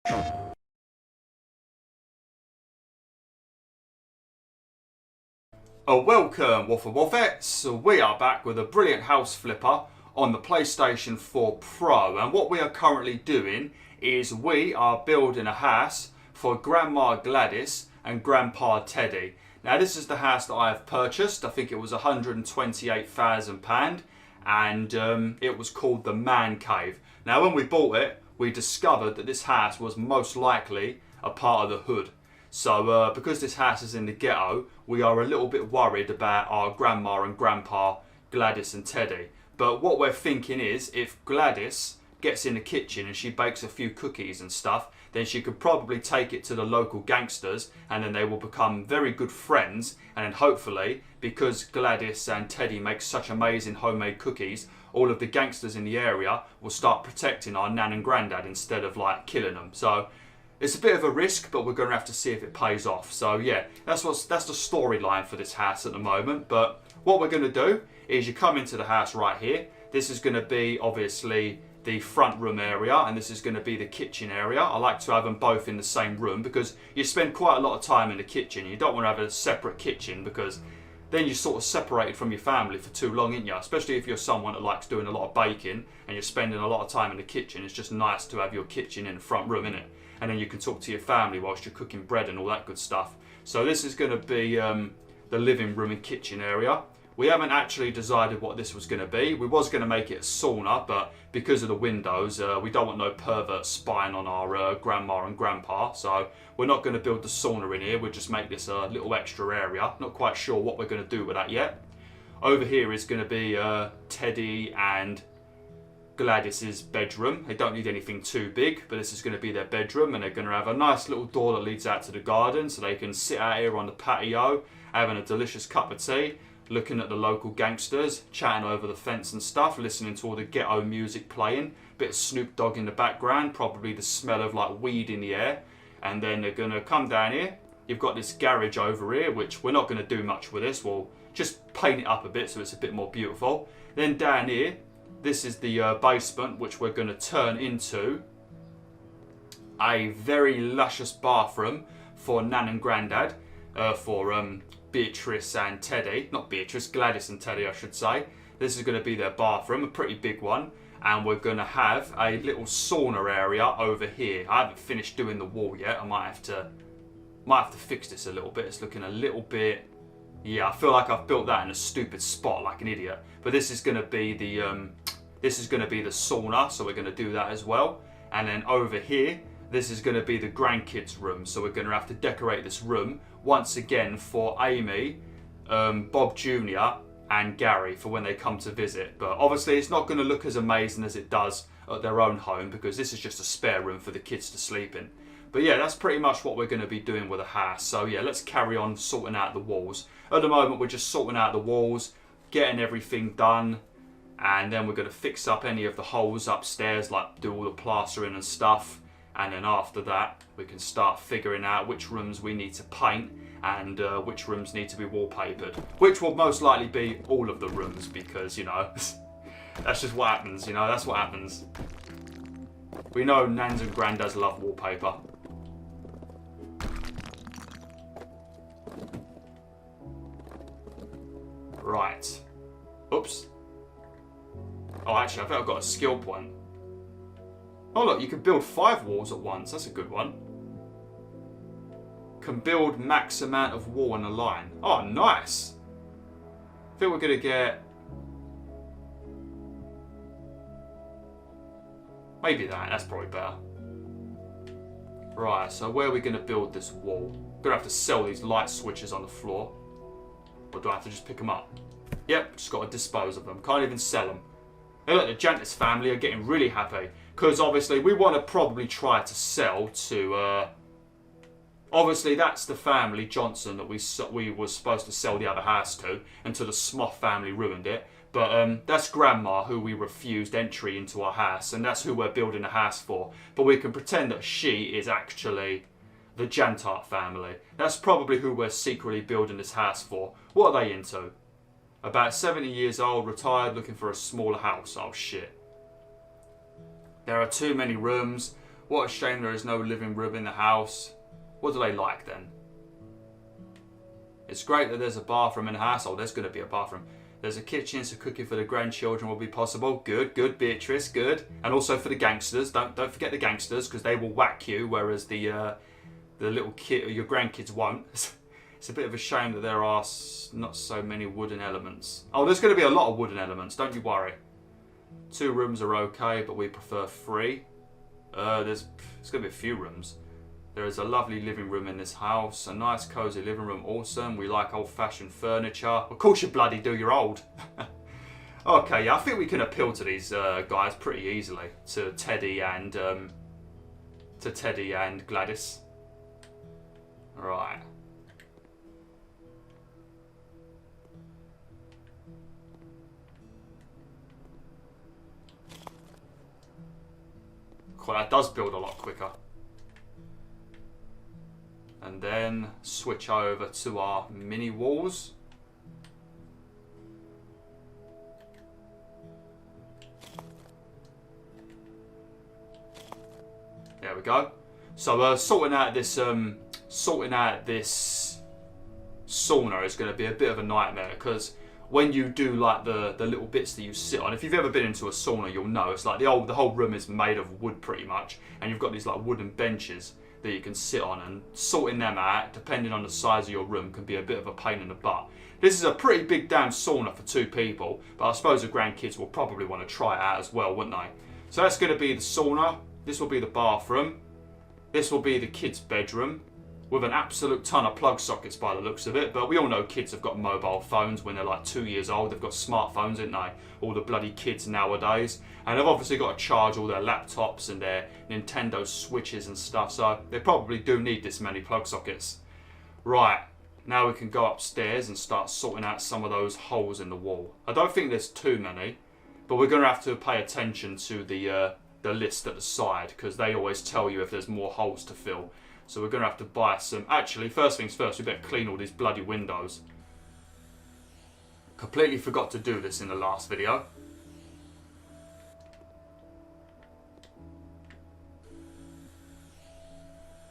Welcome BwolfTheWolfettes. We are back with a brilliant house flipper on the PlayStation 4 Pro, and what we are currently doing is we are building a house for Grandma Gladys and Grandpa Teddy. Now this is the house that I have purchased. I think it was £128,000 and it was called the Man Cave. Now when we bought it, we discovered that this house was most likely a part of the hood. So because this house is in the ghetto, we are a little bit worried about our grandma and grandpa, Gladys and Teddy. But what we're thinking is, if Gladys gets in the kitchen and she bakes a few cookies and stuff, then she could probably take it to the local gangsters and then they will become very good friends. And then hopefully, because Gladys and Teddy make such amazing homemade cookies, all of the gangsters in the area will start protecting our nan and granddad instead of like killing them. So it's a bit of a risk, but we're going to have to see if it pays off. So yeah, that's the storyline for this house at the moment. But what we're going to do is you come into the house right here. This is going to be obviously the front room area, and this is going to be the kitchen area. I like to have them both in the same room because you spend quite a lot of time in the kitchen. You don't want to have a separate kitchen because then you're sort of separated from your family for too long, ain't you? Especially if you're someone that likes doing a lot of baking and you're spending a lot of time in the kitchen. It's just nice to have your kitchen in the front room, innit? And then you can talk to your family whilst you're cooking bread and all that good stuff. So this is going to be the living room and kitchen area. We haven't actually decided what this was going to be. We was going to make it a sauna, but because of the windows, we don't want no pervert spying on our grandma and grandpa. So we're not going to build the sauna in here. We'll just make this a little extra area. Not quite sure what we're going to do with that yet. Over here is going to be Teddy and Gladys's bedroom. They don't need anything too big, but this is going to be their bedroom, and they're going to have a nice little door that leads out to the garden, so they can sit out here on the patio having a delicious cup of tea, looking at the local gangsters, chatting over the fence and stuff, listening to all the ghetto music playing, bit of Snoop Dogg in the background, probably the smell of like weed in the air. And then they're going to come down here. You've got this garage over here, which we're not going to do much with this. We'll just paint it up a bit so it's a bit more beautiful. Then down here, this is the basement, which we're going to turn into a very luscious bathroom for Nan and Grandad, for Beatrice and Teddy. Not Beatrice, Gladys and Teddy, I should say. This is going to be their bathroom, a pretty big one. And we're going to have a little sauna area over here. I haven't finished doing the wall yet. I might have to fix this a little bit. It's looking a little bit... Yeah, I feel like I've built that in a stupid spot like an idiot. But this is going to be the sauna, so we're going to do that as well. And then over here, this is going to be the grandkids' room. So we're going to have to decorate this room once again for Amy, Bob Jr. and Gary for when they come to visit. But obviously it's not going to look as amazing as it does at their own home because this is just a spare room for the kids to sleep in. But yeah, that's pretty much what we're going to be doing with the house. So yeah, let's carry on sorting out the walls. At the moment, we're just sorting out the walls, getting everything done. And then we're going to fix up any of the holes upstairs, like do all the plastering and stuff. And then after that, we can start figuring out which rooms we need to paint and which rooms need to be wallpapered. Which will most likely be all of the rooms because, you know, that's just what happens, you know, that's what happens. We know nans and granddads love wallpaper. Right. Oops. Oh, actually, I think I've got a skill point. Oh, look, you can build 5 walls at once. That's a good one. Can build max amount of wall in a line. Oh, nice. I think we're going to get... maybe that. That's probably better. Right, so where are we going to build this wall? Going to have to sell these light switches on the floor. Or do I have to just pick them up? Yep, just got to dispose of them. Can't even sell them. Hey, look, the Jantis family are getting really happy. Because obviously we want to probably try to sell to... obviously that's the family, Johnson, that we were supposed to sell the other house to. Until the Smoth family ruined it. But that's Grandma, who we refused entry into our house. And that's who we're building a house for. But we can pretend that she is actually the Jantart family. That's probably who we're secretly building this house for. What are they into? About 70 years old, retired, looking for a smaller house. Oh shit. There are too many rooms. What a shame there is no living room in the house. What do they like then? It's great that there's a bathroom in the house. Oh, there's going to be a bathroom. There's a kitchen, so cooking for the grandchildren will be possible. Good, good, Beatrice, good. And also for the gangsters. Don't forget the gangsters, because they will whack you, whereas the little kid or your grandkids won't. It's a bit of a shame that there are not so many wooden elements. Oh, there's going to be a lot of wooden elements. Don't you worry. 2 rooms are okay, but we prefer 3. There's going to be a few rooms. There is a lovely living room in this house. A nice cosy living room. Awesome. We like old-fashioned furniture. Of course you bloody do. You're old. Okay, yeah, I think we can appeal to these guys pretty easily. To Teddy and Gladys. Right. Well, that does build a lot quicker. And then switch over to our mini walls. There we go. So sorting out this sauna is going to be a bit of a nightmare, because when you do like the little bits that you sit on, if you've ever been into a sauna, you'll know it's like the whole room is made of wood pretty much, and you've got these like wooden benches that you can sit on, and sorting them out, depending on the size of your room, can be a bit of a pain in the butt. This is a pretty big damn sauna for 2 people, but I suppose the grandkids will probably want to try it out as well, wouldn't they? So that's going to be the sauna. This will be the bathroom. This will be the kids' bedroom, with an absolute ton of plug sockets by the looks of it. But we all know kids have got mobile phones when they're like 2 years old. They've got smartphones, ain't they? All the bloody kids nowadays. And they've obviously got to charge all their laptops and their Nintendo Switches and stuff. So they probably do need this many plug sockets. Right, now we can go upstairs and start sorting out some of those holes in the wall. I don't think there's too many, but we're going to have to pay attention to the list at the side, because they always tell you if there's more holes to fill. So we're going to have to buy some. Actually, first things first, we better clean all these bloody windows. Completely forgot to do this in the last video.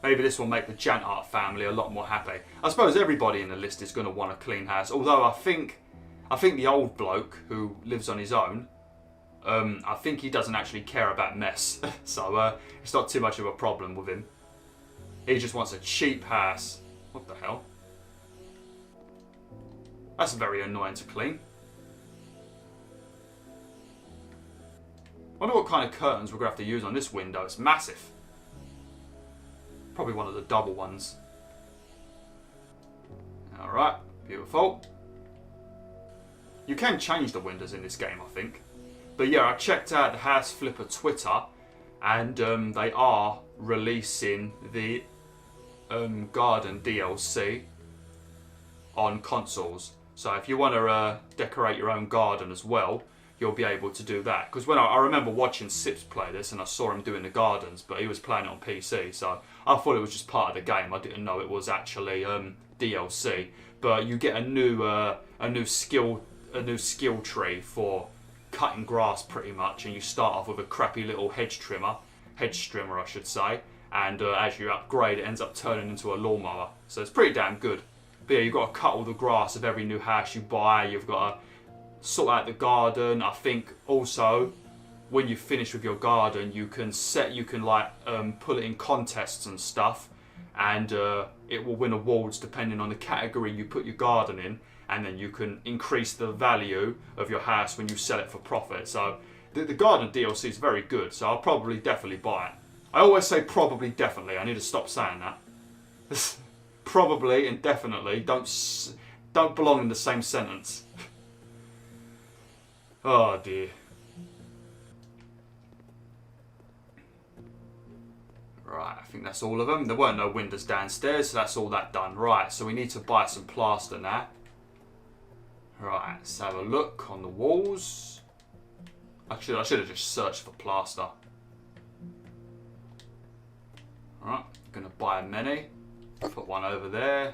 Maybe this will make the Jantart family a lot more happy. I suppose everybody in the list is going to want a clean house. Although I think the old bloke who lives on his own, I think he doesn't actually care about mess. So it's not too much of a problem with him. He just wants a cheap house. What the hell? That's very annoying to clean. Wonder what kind of curtains we're going to have to use on this window. It's massive. Probably one of the double ones. Alright, beautiful. You can change the windows in this game, I think. But yeah, I checked out the House Flipper Twitter, and they are releasing the Garden DLC on consoles. So if you want to decorate your own garden as well, you'll be able to do that. Because when I remember watching Sips play this, and I saw him doing the gardens, but he was playing it on PC, so I thought it was just part of the game. I didn't know it was actually DLC. But you get a new skill tree for cutting grass pretty much, and you start off with a crappy little hedge trimmer I should say, and as you upgrade it ends up turning into a lawnmower, so it's pretty damn good. But yeah, you've got to cut all the grass of every new house you buy. You've got to sort out the garden. I think also when you finish with your garden, you can put it in contests and stuff, and it will win awards depending on the category you put your garden in, and then you can increase the value of your house when you sell it for profit. So the garden DLC is very good, so I'll probably definitely buy it. I always say probably definitely. I need to stop saying that. Probably and definitely don't belong in the same sentence. Oh dear. Right, I think that's all of them. There weren't no windows downstairs, so that's all that done. Right, so we need to buy some plaster now. Right, let's have a look on the walls. Actually, I should have just searched for plaster. Alright, gonna buy a mini. Put one over there.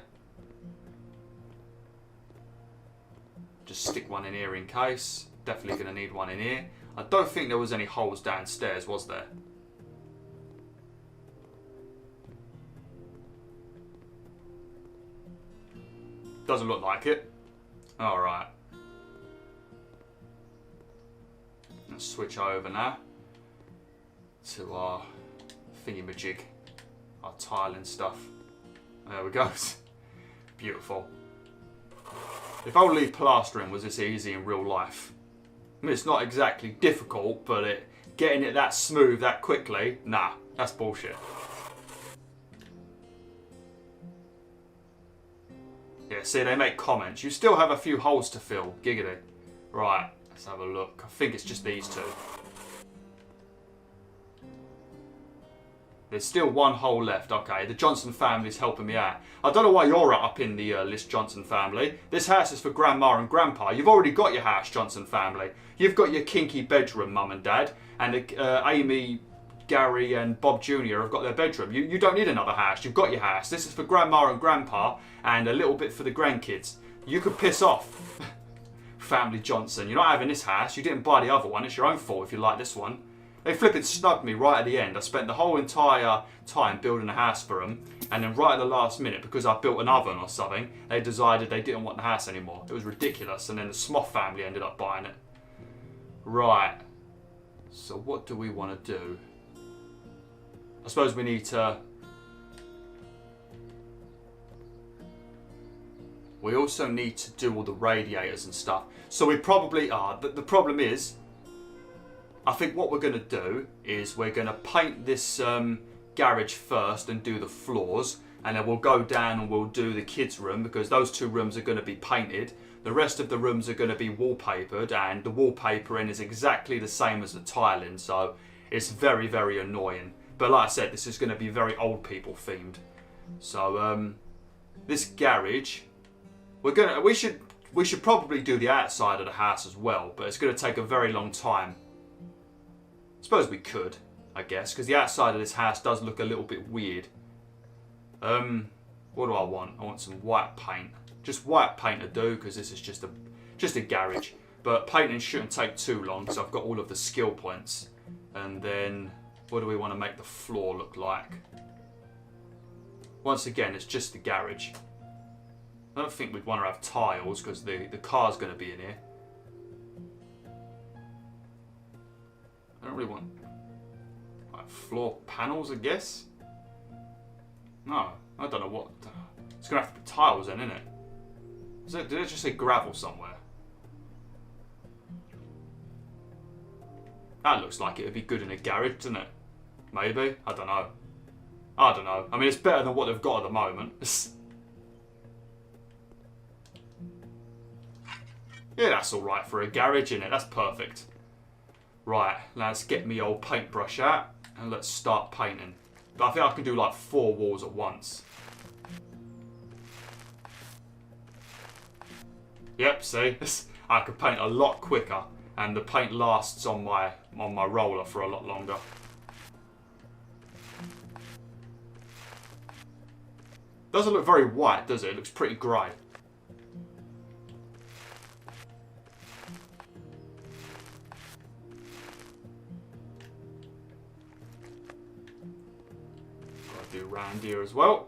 Just stick one in here in case. Definitely gonna need one in here. I don't think there was any holes downstairs, was there? Doesn't look like it. Alright. Let's switch over now to our thingamajig, our tiling stuff. There we go. Beautiful. If only plastering was this easy in real life. I mean, it's not exactly difficult, but getting it that smooth that quickly, nah, that's bullshit. Yeah, see, they make comments. You still have a few holes to fill. Giggity. Right, let's have a look. I think it's just these two. There's still one hole left. Okay, the Johnson family's helping me out. I don't know why you're up in the list, Johnson family. This house is for Grandma and Grandpa. You've already got your house, Johnson family. You've got your kinky bedroom, Mum and Dad. And Amy, Gary and Bob Jr. have got their bedroom. You don't need another house. You've got your house. This is for Grandma and Grandpa and a little bit for the grandkids. You could piss off, Family Johnson. You're not having this house. You didn't buy the other one. It's your own fault if you like this one. They flipping snubbed me right at the end. I spent the whole entire time building a house for them, and then right at the last minute, because I built an oven or something, they decided they didn't want the house anymore. It was ridiculous, and then the Smoth family ended up buying it. Right. So what do we want to do? I suppose we need to... We also need to do all the radiators and stuff. So we probably are. The problem is, I think what we're going to do is we're going to paint this garage first and do the floors, and then we'll go down and we'll do the kids' room, because those two rooms are going to be painted. The rest of the rooms are going to be wallpapered, and the wallpapering is exactly the same as the tiling, so it's very, very annoying. But like I said, this is going to be very old people themed. So this garage, we should probably do the outside of the house as well, but it's going to take a very long time. I suppose we could, I guess, because the outside of this house does look a little bit weird. What do I want? I want some white paint. Just white paint to do, because this is just a garage. But painting shouldn't take too long, because I've got all of the skill points. And then, what do we want to make the floor look like? Once again, it's just the garage. I don't think we'd want to have tiles, because the car's going to be in here. I don't really want like floor panels, I guess. No, I don't know what. It's gonna have to put tiles in, isn't it? Did it just say gravel somewhere? That looks like it would be good in a garage, doesn't it? Maybe. I don't know. I don't know. I mean, it's better than what they've got at the moment. Yeah, that's all right for a garage, isn't it? That's perfect. Right, let's get me old paintbrush out and let's start painting. But I think I can do like 4 walls at once. Yep, see? I could paint a lot quicker, and the paint lasts on my roller for a lot longer. Doesn't look very white, does it? It looks pretty grey. Do round here as well.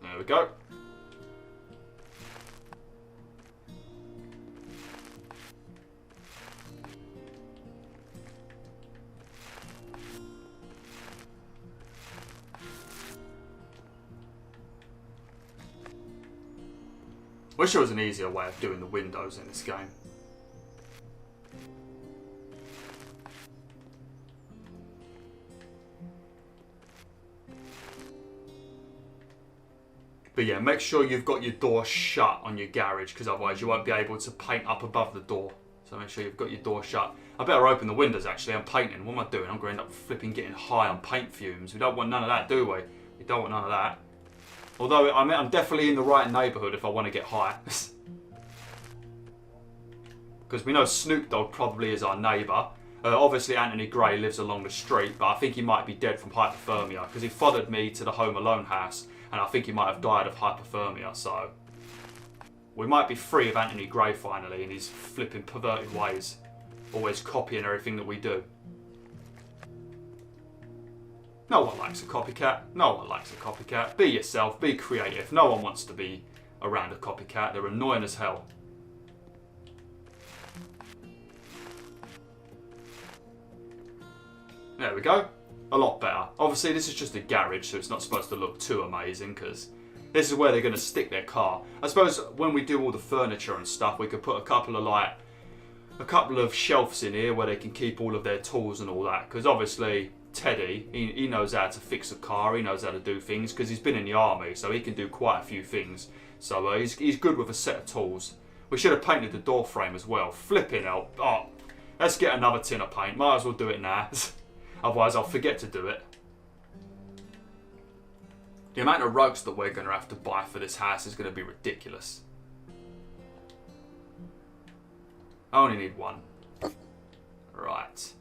There we go. Wish there was an easier way of doing the windows in this game. But yeah, make sure you've got your door shut on your garage, because otherwise you won't be able to paint up above the door. So make sure you've got your door shut. I better open the windows actually. I'm painting. What am I doing? I'm going to end up flipping getting high on paint fumes. We don't want none of that, do we? We don't want none of that. Although I'm definitely in the right neighbourhood if I want to get high. Because we know Snoop Dogg probably is our neighbour. Obviously Anthony Gray lives along the street, but I think he might be dead from hypothermia, because he followed me to the Home Alone house, and I think he might have died of hypothermia, so... We might be free of Anthony Gray finally in his flipping perverted ways. Always copying everything that we do. No one likes a copycat. No one likes a copycat. Be yourself. Be creative. No one wants to be around a copycat. They're annoying as hell. There we go. A lot better. Obviously, this is just a garage, so it's not supposed to look too amazing, because this is where they're going to stick their car. I suppose when we do all the furniture and stuff, we could put a couple of shelves in here where they can keep all of their tools and all that. Because obviously, Teddy, he knows how to fix a car, he knows how to do things, because he's been in the army, so he can do quite a few things. So he's good with a set of tools. We should have painted the door frame as well. Flipping hell. Oh, let's get another tin of paint. Might as well do it now. Otherwise, I'll forget to do it. The amount of rugs that we're going to have to buy for this house is going to be ridiculous. I only need one. Right.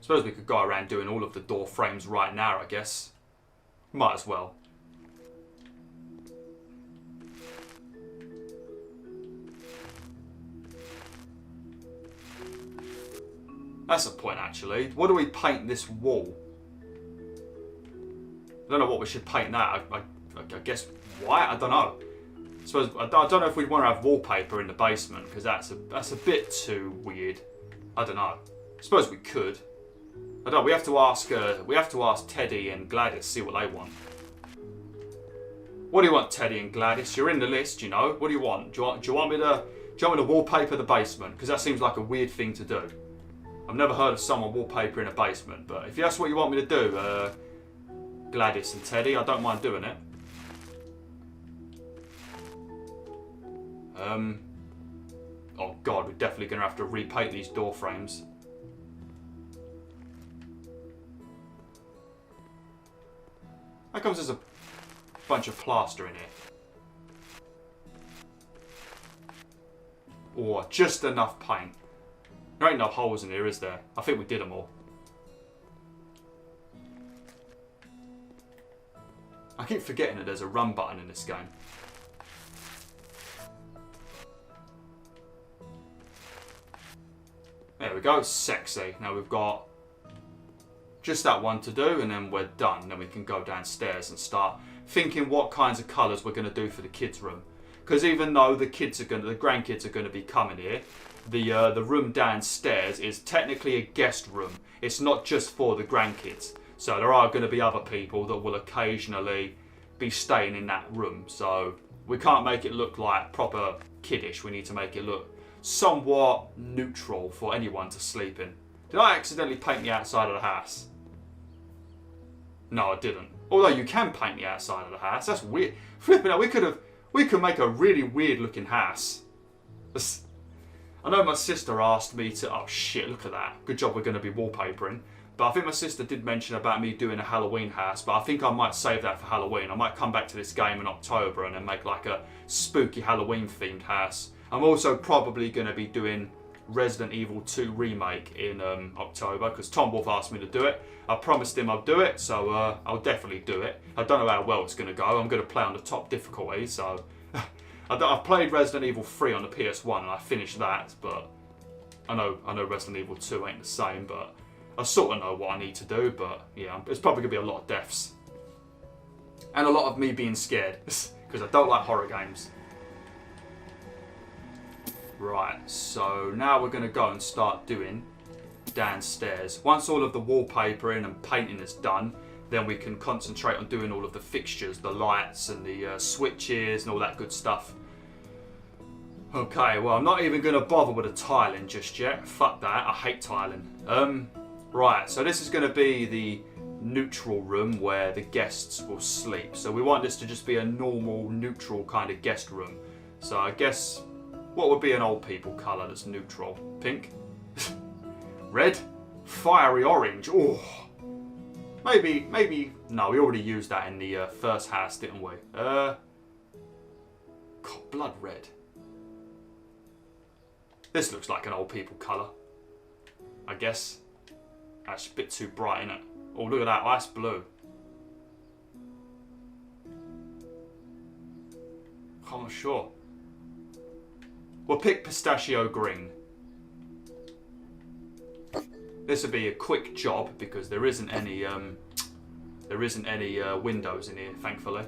Suppose we could go around doing all of the door frames right now, I guess. Might as well. That's a point, actually. What do we paint this wall? I don't know what we should paint that. I guess white? I don't know. I don't know if we'd want to have wallpaper in the basement, because that's a bit too weird. I don't know. I suppose we could. I don't know. We have to ask Teddy and Gladys, see what they want. What do you want, Teddy and Gladys? You're in the list, you know. What do you want? Do you want me to wallpaper the basement? Because that seems like a weird thing to do. I've never heard of someone wallpapering a basement, but if that's what you want me to do, Gladys and Teddy, I don't mind doing it. Oh god, we're definitely going to have to repaint these door frames. How comes there's a bunch of plaster in here? Oh, just enough paint. There ain't no holes in here, is there? I think we did them all. I keep forgetting that there's a run button in this game. There we go, it's sexy. Now we've got just that one to do, and then we're done. Then we can go downstairs and start thinking what kinds of colours we're going to do for the kids' room. Because even though the grandkids are going to be coming here, the room downstairs is technically a guest room. It's not just for the grandkids. So there are going to be other people that will occasionally be staying in that room. So we can't make it look like proper kiddish. We need to make it look somewhat neutral for anyone to sleep in. Did I accidentally paint the outside of the house? No, I didn't. Although you can paint the outside of the house. That's weird. Flipping out, we could make a really weird looking house. I know my sister asked me to... Oh shit, look at that. Good job we're going to be wallpapering. But I think my sister did mention about me doing a Halloween house. But I think I might save that for Halloween. I might come back to this game in October and then make like a spooky Halloween themed house. I'm also probably going to be doing Resident Evil 2 Remake in October. Because Tom Wolf asked me to do it. I promised him I'd do it. So I'll definitely do it. I don't know how well it's going to go. I'm going to play on the top difficulty. So... I've played Resident Evil 3 on the PS1 and I finished that, but I know Resident Evil 2 ain't the same, but I sort of know what I need to do, but yeah, it's probably going to be a lot of deaths. And a lot of me being scared, because I don't like horror games. Right, so now we're going to go and start doing downstairs. Once all of the wallpapering and painting is done, then we can concentrate on doing all of the fixtures, the lights and the switches and all that good stuff. Okay, well, I'm not even going to bother with the tiling just yet. Fuck that, I hate tiling. Right, so this is going to be the neutral room where the guests will sleep. So we want this to just be a normal, neutral kind of guest room. So I guess, what would be an old people colour that's neutral? Pink? Red? Fiery orange? Oh. Maybe, no, we already used that in the first house, didn't we? God, blood red. This looks like an old people colour, I guess. That's a bit too bright, isn't it? Oh, look at that, ice blue. I'm not sure. We'll pick pistachio green. This will be a quick job because there isn't any windows in here, thankfully.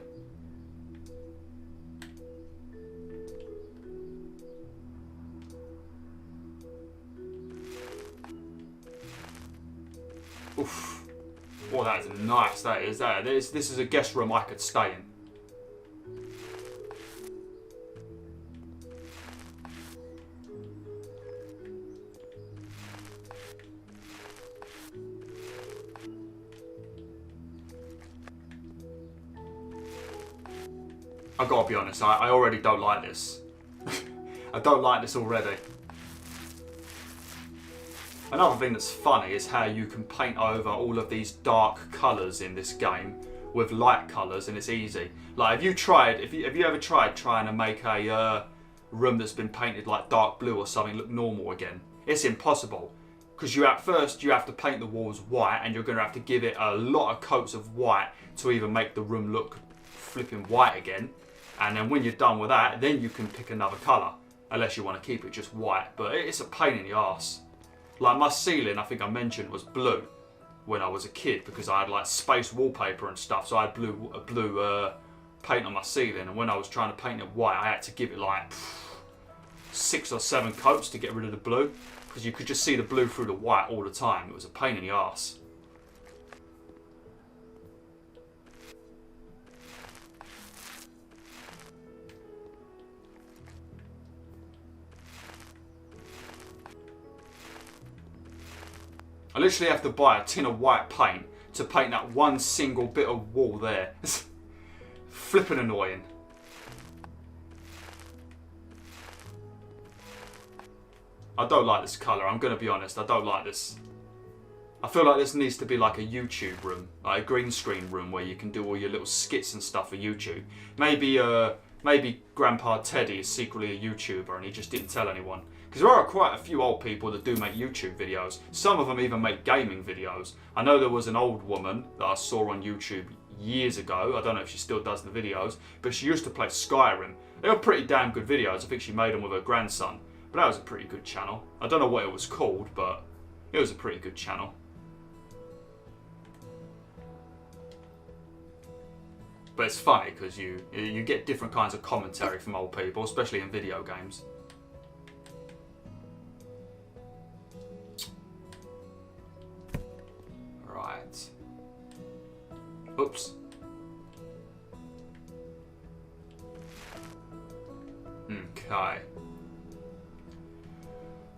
Oof. Oh, that is nice. That is that. This is a guest room I could stay in. I gotta be honest, I already don't like this. I don't like this already. Another thing that's funny is how you can paint over all of these dark colours in this game with light colours, and it's easy. Like, have you ever tried trying to make a room that's been painted like dark blue or something look normal again? It's impossible, because first you have to paint the walls white, and you're going to have to give it a lot of coats of white to even make the room look flipping white again. And then when you're done with that, then you can pick another colour, unless you want to keep it just white. But it's a pain in the arse. Like, my ceiling, I think I mentioned, was blue when I was a kid, because I had like space wallpaper and stuff, so I had blue paint on my ceiling, and when I was trying to paint it white, I had to give it like 6 or 7 coats to get rid of the blue, because you could just see the blue through the white all the time. It was a pain in the arse. I literally have to buy a tin of white paint to paint that one single bit of wall there. It's flipping annoying. I don't like this colour, I'm going to be honest, I don't like this. I feel like this needs to be like a YouTube room, like a green screen room where you can do all your little skits and stuff for YouTube. Maybe Grandpa Teddy is secretly a YouTuber and he just didn't tell anyone. Because there are quite a few old people that do make YouTube videos. Some of them even make gaming videos. I know there was an old woman that I saw on YouTube years ago. I don't know if she still does the videos, but she used to play Skyrim. They were pretty damn good videos. I think she made them with her grandson. But that was a pretty good channel. I don't know what it was called, but it was a pretty good channel. But it's funny because you get different kinds of commentary from old people, especially in video games. Right. Oops. Okay.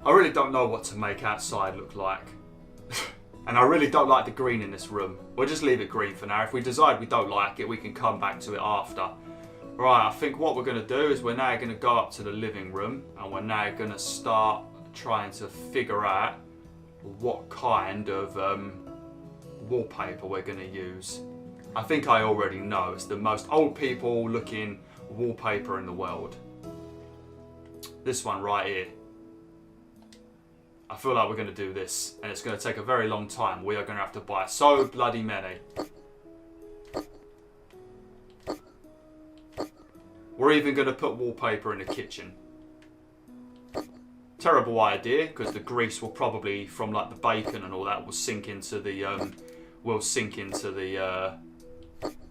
I really don't know what to make outside look like. And I really don't like the green in this room. We'll just leave it green for now. If we decide we don't like it, we can come back to it after. Right, I think what we're going to do is we're now going to go up to the living room and we're now going to start trying to figure out what kind of wallpaper we're going to use. I think I already know. It's the most old people looking wallpaper in the world. This one right here. I feel like we're going to do this, and it's going to take a very long time. We are going to have to buy so bloody many. We're even going to put wallpaper in the kitchen. Terrible idea, because the grease will probably, from like the bacon and all that, will sink into the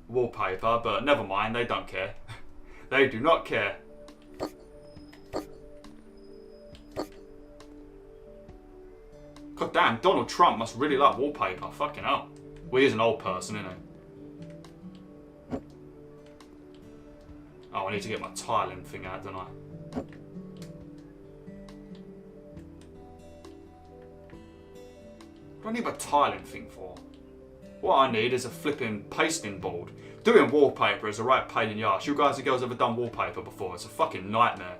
wallpaper. But never mind, they don't care. They do not care. God damn, Donald Trump must really like wallpaper. Fucking hell. Well, he's an old person, isn't he? Oh, I need to get my tiling thing out, don't I? What do I need my tiling thing for? What I need is a flipping pasting board. Doing wallpaper is a right pain in the arse. You guys and girls ever done wallpaper before? It's a fucking nightmare.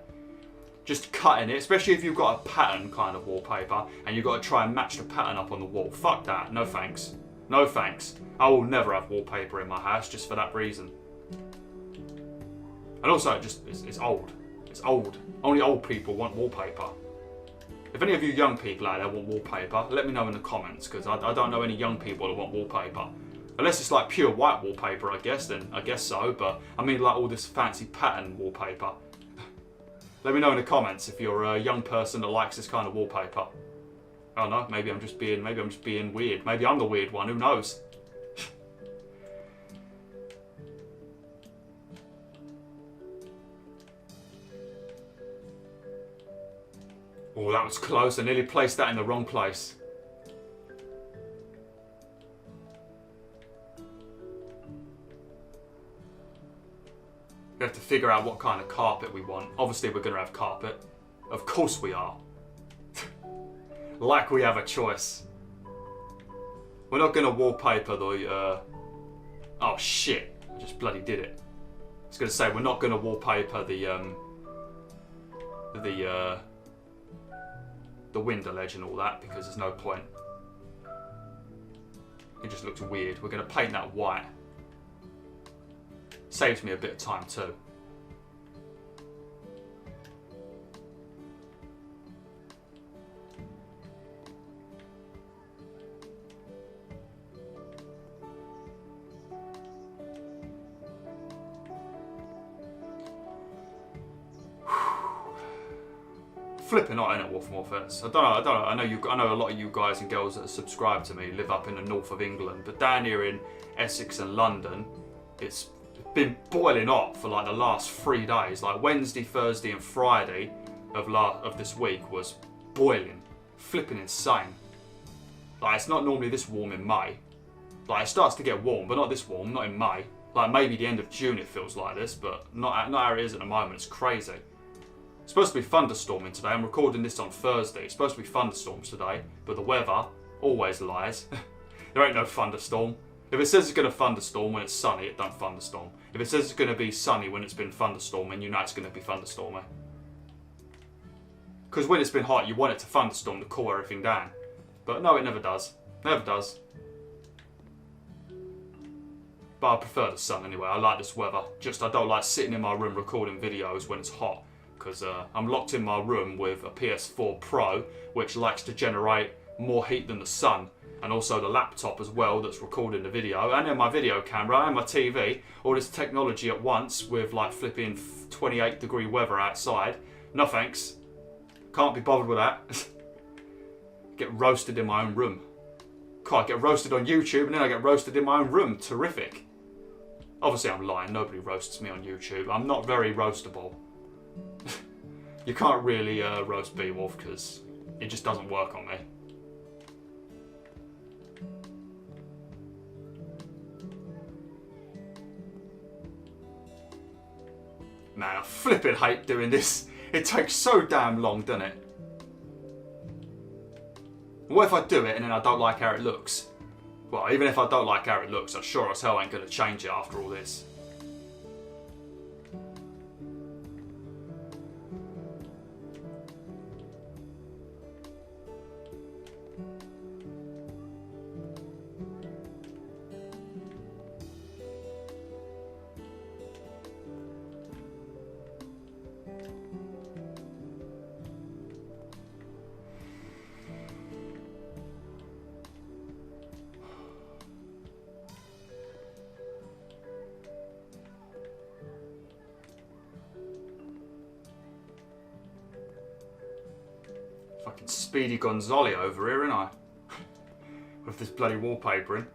Just cutting it, especially if you've got a pattern kind of wallpaper and you've got to try and match the pattern up on the wall. Fuck that, no thanks. No thanks. I will never have wallpaper in my house just for that reason. And also, it's old. It's old. Only old people want wallpaper. If any of you young people out there want wallpaper, let me know in the comments, because I don't know any young people that want wallpaper. Unless it's like pure white wallpaper, I guess, then I guess so, but I mean like all this fancy pattern wallpaper. Let me know in the comments if you're a young person that likes this kind of wallpaper. Oh no, maybe I'm just being weird. Maybe I'm the weird one, who knows? Oh, that was close. I nearly placed that in the wrong place. We have to figure out what kind of carpet we want. Obviously, we're going to have carpet. Of course we are. Like we have a choice. We're not going to wallpaper the... Oh, shit. I just bloody did it. I was going to say, we're not going to wallpaper the window ledge and all that, because there's no point. It just looks weird. We're going to paint that white. Saves me a bit of time too. Flipping hot, innit, WolfTheWolf? I don't know. I know a lot of you guys and girls that are subscribed to me live up in the north of England, but down here in Essex and London, it's been boiling hot for like the last 3 days. Like Wednesday, Thursday, and Friday of this week was boiling, flipping insane. Like it's not normally this warm in May. Like it starts to get warm, but not this warm, not in May. Like maybe the end of June it feels like this, but not how it is at the moment. It's crazy. It's supposed to be thunderstorming today. I'm recording this on Thursday. It's supposed to be thunderstorms today, but the weather always lies. There ain't no thunderstorm. If it says it's going to thunderstorm when it's sunny, it don't thunderstorm. If it says it's going to be sunny when it's been thunderstorming, you know it's going to be thunderstorming. Because when it's been hot, you want it to thunderstorm to cool everything down. But no, it never does. Never does. But I prefer the sun anyway. I like this weather. Just I don't like sitting in my room recording videos when it's hot. Because I'm locked in my room with a PS4 Pro, which likes to generate more heat than the sun. And also the laptop as well that's recording the video. And then my video camera and my TV. All this technology at once with like flipping 28-degree weather outside. No thanks. Can't be bothered with that. Get roasted in my own room. God, I get roasted on YouTube and then I get roasted in my own room. Terrific. Obviously I'm lying. Nobody roasts me on YouTube. I'm not very roastable. You can't really roast Bwolf because it just doesn't work on me. Man, I flipping hate doing this. It takes so damn long, doesn't it? What if I do it and then I don't like how it looks? Well, even if I don't like how it looks, I sure as hell ain't going to change it after all this. Fucking Speedy Gonzales over here, ain't I? With this bloody wallpapering.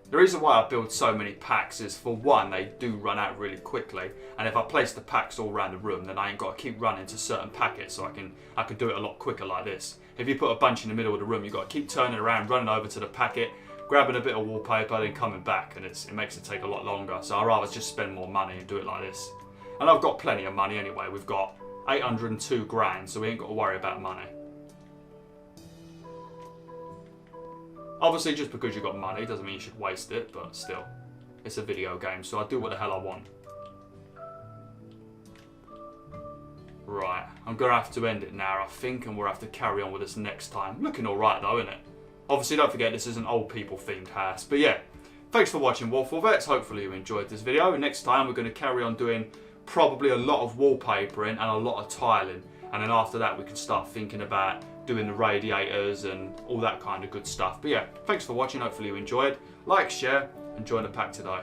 The reason why I build so many packs is, for one, they do run out really quickly, and if I place the packs all around the room, then I ain't got to keep running to certain packets, so I can do it a lot quicker like this. If you put a bunch in the middle of the room, you've got to keep turning around, running over to the packet, grabbing a bit of wallpaper, then coming back, and it makes it take a lot longer. So I'd rather just spend more money and do it like this. And I've got plenty of money anyway. We've got 802 grand, so we ain't got to worry about money. Obviously, just because you've got money doesn't mean you should waste it, but still, it's a video game, so I do what the hell I want. Right, I'm going to have to end it now, I think, and we'll have to carry on with this next time. Looking alright though, isn't it? Obviously, don't forget, this is an old people themed house. But yeah, thanks for watching WolfTheWolf. Hopefully you enjoyed this video. Next time, we're going to carry on doing probably a lot of wallpapering and a lot of tiling, and then after that we can start thinking about doing the radiators and all that kind of good stuff. But yeah, thanks for watching, hopefully you enjoyed. Like, share and join the pack today.